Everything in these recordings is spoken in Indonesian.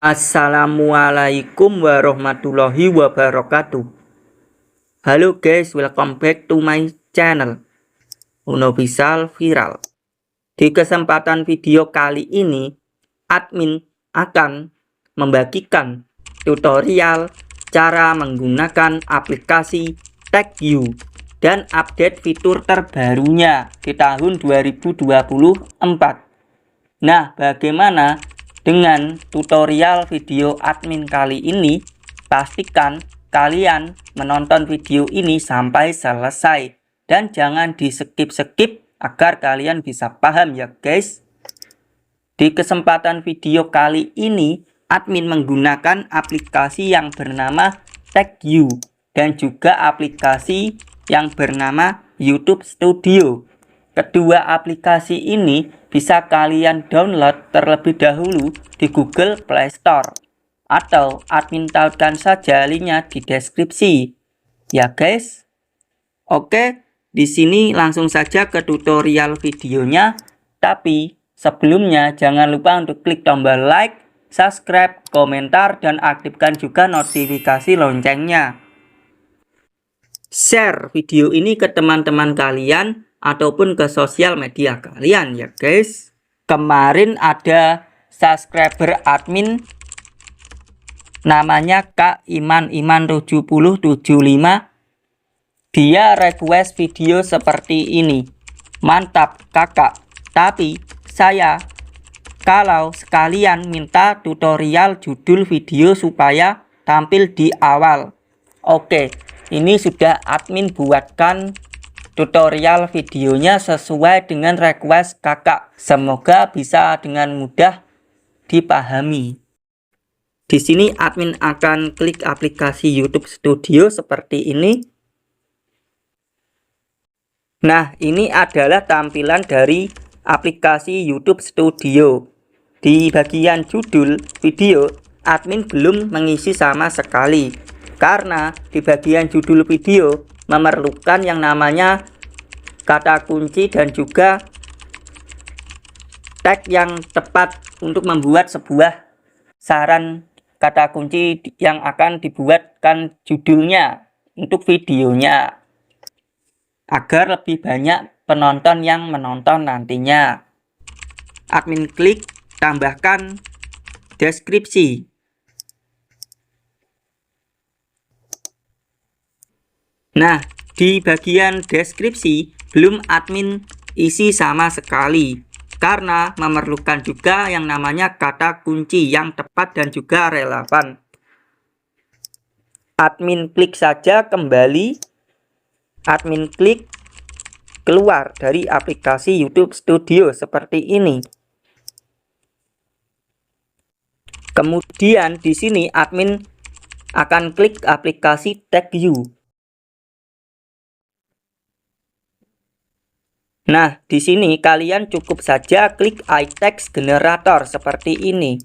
Assalamualaikum warahmatullahi wabarakatuh. Halo guys, welcome back to my channel Unofficial Viral. Di kesempatan video kali ini, admin akan membagikan tutorial cara menggunakan aplikasi TagView dan update fitur terbarunya di tahun 2024. Nah, bagaimana dengan tutorial video admin kali ini? Pastikan kalian menonton video ini sampai selesai dan jangan di skip-skip agar kalian bisa paham ya guys. Di kesempatan video kali ini, admin menggunakan aplikasi yang bernama TagView dan juga aplikasi yang bernama YouTube Studio. Kedua aplikasi ini bisa kalian download terlebih dahulu di Google Play Store atau admin tautkan saja linknya di deskripsi ya guys. Oke, di sini langsung saja ke tutorial videonya. Tapi sebelumnya jangan lupa untuk klik tombol like, subscribe, komentar, dan aktifkan juga notifikasi loncengnya. Share video ini ke teman-teman kalian ataupun ke sosial media kalian ya guys. Kemarin ada subscriber admin namanya Kak Iman 7075. Dia request video seperti ini. Mantap kakak, tapi saya kalau sekalian minta tutorial judul video supaya tampil di awal. Oke, ini sudah admin buatkan tutorial videonya sesuai dengan request kakak. Semoga bisa dengan mudah dipahami. Di sini admin akan klik aplikasi YouTube Studio seperti ini. Nah, ini adalah tampilan dari aplikasi YouTube Studio. Di bagian judul video, admin belum mengisi sama sekali karena di bagian judul video memerlukan yang namanya kata kunci dan juga tag yang tepat untuk membuat sebuah saran kata kunci yang akan dibuatkan judulnya untuk videonya agar lebih banyak penonton yang menonton nantinya. Admin klik tambahkan deskripsi. Nah, di bagian deskripsi belum admin isi sama sekali karena memerlukan juga yang namanya kata kunci yang tepat dan juga relevan. Admin klik saja kembali. Admin klik keluar dari aplikasi YouTube Studio seperti ini. Kemudian di sini admin akan klik aplikasi TagView. Nah, di sini kalian cukup saja klik iText Generator seperti ini.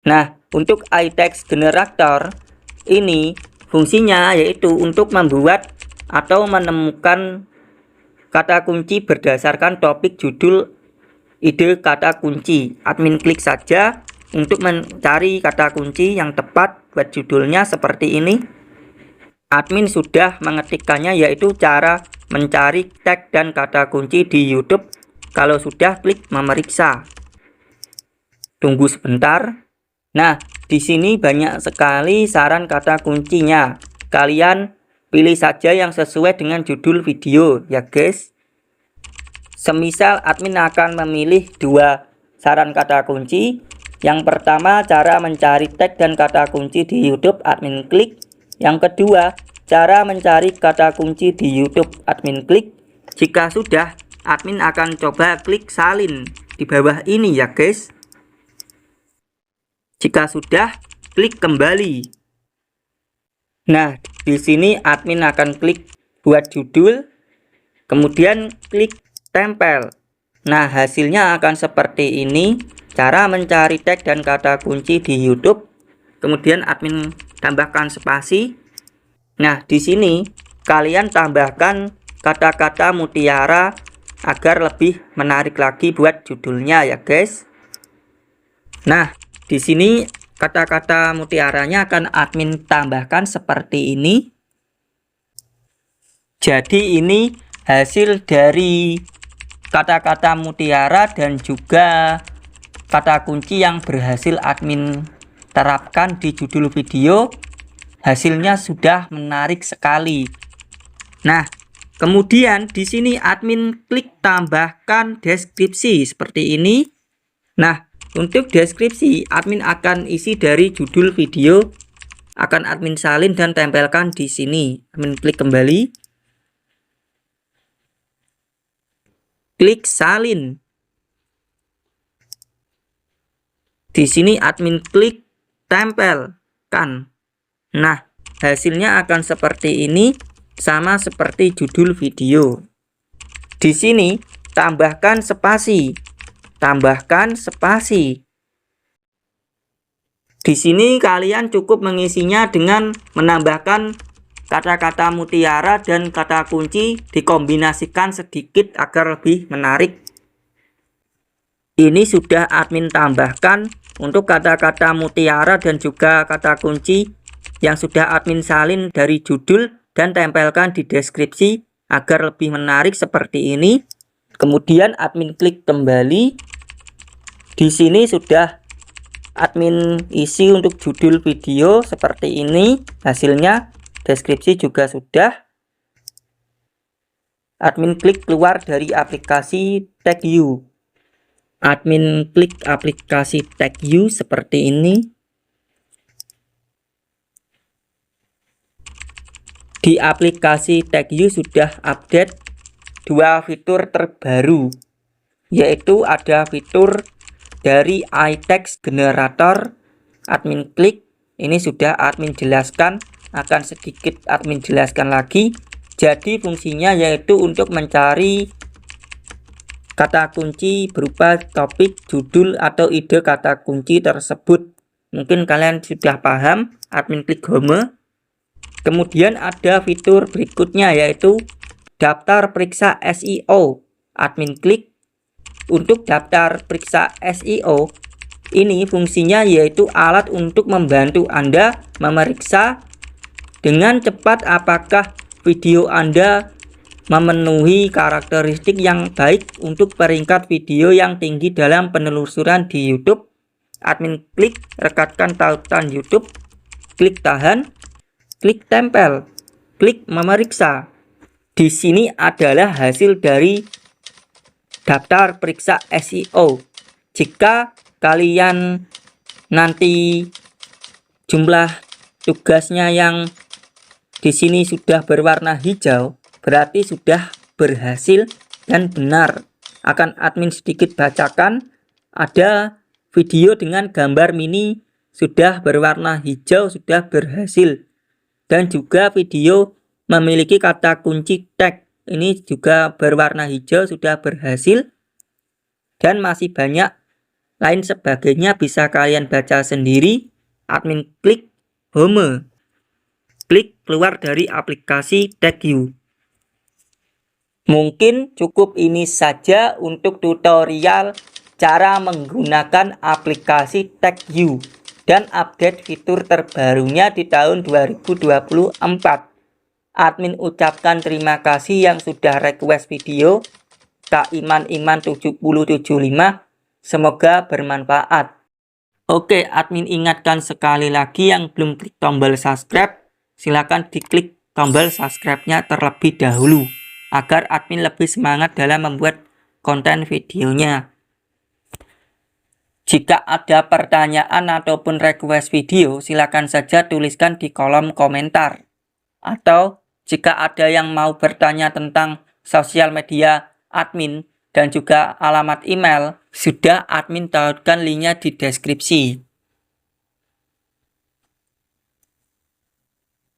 Nah, untuk iText Generator ini fungsinya yaitu untuk membuat atau menemukan kata kunci berdasarkan topik judul ide kata kunci. Admin klik saja untuk mencari kata kunci yang tepat buat judulnya seperti ini. Admin sudah mengetikkannya yaitu cara mencari tag dan kata kunci di YouTube. Kalau sudah, klik memeriksa. Tunggu sebentar. Nah, di sini banyak sekali saran kata kuncinya. Kalian pilih saja yang sesuai dengan judul video ya guys. Semisal admin akan memilih dua saran kata kunci. Yang pertama, cara mencari tag dan kata kunci di YouTube, admin klik. Yang kedua, cara mencari kata kunci di YouTube, admin klik. Jika sudah, admin akan coba klik salin di bawah ini ya guys. Jika sudah, klik kembali. Nah, di sini admin akan klik buat judul, kemudian klik tempel. Nah, hasilnya akan seperti ini. Cara mencari tag dan kata kunci di YouTube. Kemudian admin tambahkan spasi. Nah, di sini kalian tambahkan kata-kata mutiara agar lebih menarik lagi buat judulnya ya guys. Nah, Di sini kata-kata mutiaranya akan admin tambahkan seperti ini. Jadi ini hasil dari kata-kata mutiara dan juga kata kunci yang berhasil admin terapkan di judul video. Hasilnya sudah menarik sekali. Nah, kemudian di sini admin klik tambahkan deskripsi seperti ini. Nah, untuk deskripsi admin akan isi dari judul video, akan admin salin dan tempelkan di sini. Admin klik kembali. Klik salin. Di sini admin klik tempelkan. Nah, hasilnya akan seperti ini, sama seperti judul video. Di sini tambahkan spasi. Tambahkan spasi. Di sini kalian cukup mengisinya dengan menambahkan kata-kata mutiara dan kata kunci dikombinasikan sedikit agar lebih menarik. Ini sudah admin tambahkan untuk kata-kata mutiara dan juga kata kunci yang sudah admin salin dari judul dan tempelkan di deskripsi agar lebih menarik seperti ini. Kemudian admin klik kembali. Di sini sudah admin isi untuk judul video seperti ini. Hasilnya deskripsi juga sudah. Admin klik keluar dari aplikasi TagView. Admin klik aplikasi TagView seperti ini. Di aplikasi TagView sudah update dua fitur terbaru, yaitu ada fitur dari iText Generator. Admin klik, ini sudah admin jelaskan, akan sedikit admin jelaskan lagi. Jadi fungsinya yaitu untuk mencari kata kunci berupa topik, judul, atau ide kata kunci tersebut. Mungkin kalian sudah paham. Admin klik home. Kemudian ada fitur berikutnya yaitu daftar periksa SEO. Admin klik. Untuk daftar periksa SEO ini fungsinya yaitu alat untuk membantu Anda memeriksa dengan cepat apakah video Anda memenuhi karakteristik yang baik untuk peringkat video yang tinggi dalam penelusuran di YouTube. Admin klik rekatkan tautan YouTube, klik tahan, klik tempel, klik memeriksa. Di sini adalah hasil dari daftar periksa SEO. Jika kalian nanti jumlah tugasnya yang di sini sudah berwarna hijau, berarti sudah berhasil dan benar. Akan admin sedikit bacakan. Ada video dengan gambar mini sudah berwarna hijau, sudah berhasil. Dan juga video memiliki kata kunci tag, ini juga berwarna hijau, sudah berhasil. Dan masih banyak lain sebagainya, bisa kalian baca sendiri. Admin klik home, klik keluar dari aplikasi TagView. Mungkin cukup ini saja untuk tutorial cara menggunakan aplikasi TagView dan update fitur terbarunya di tahun 2024. Admin ucapkan terima kasih yang sudah request video. Kak Iman 7075. Semoga bermanfaat. Oke, admin ingatkan sekali lagi yang belum klik tombol subscribe, silakan diklik tombol subscribe-nya terlebih dahulu agar admin lebih semangat dalam membuat konten videonya. Jika ada pertanyaan ataupun request video, silakan saja tuliskan di kolom komentar. Atau jika ada yang mau bertanya tentang sosial media admin dan juga alamat email, sudah admin tautkan linknya di deskripsi.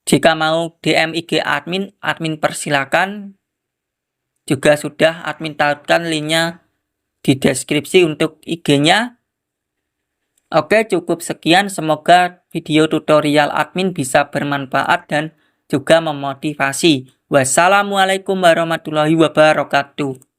Jika mau DM IG admin, admin persilakan. Juga sudah admin tautkan linknya di deskripsi untuk IG-nya. Oke, cukup sekian. Semoga video tutorial admin bisa bermanfaat dan juga memotivasi. Wassalamualaikum warahmatullahi wabarakatuh.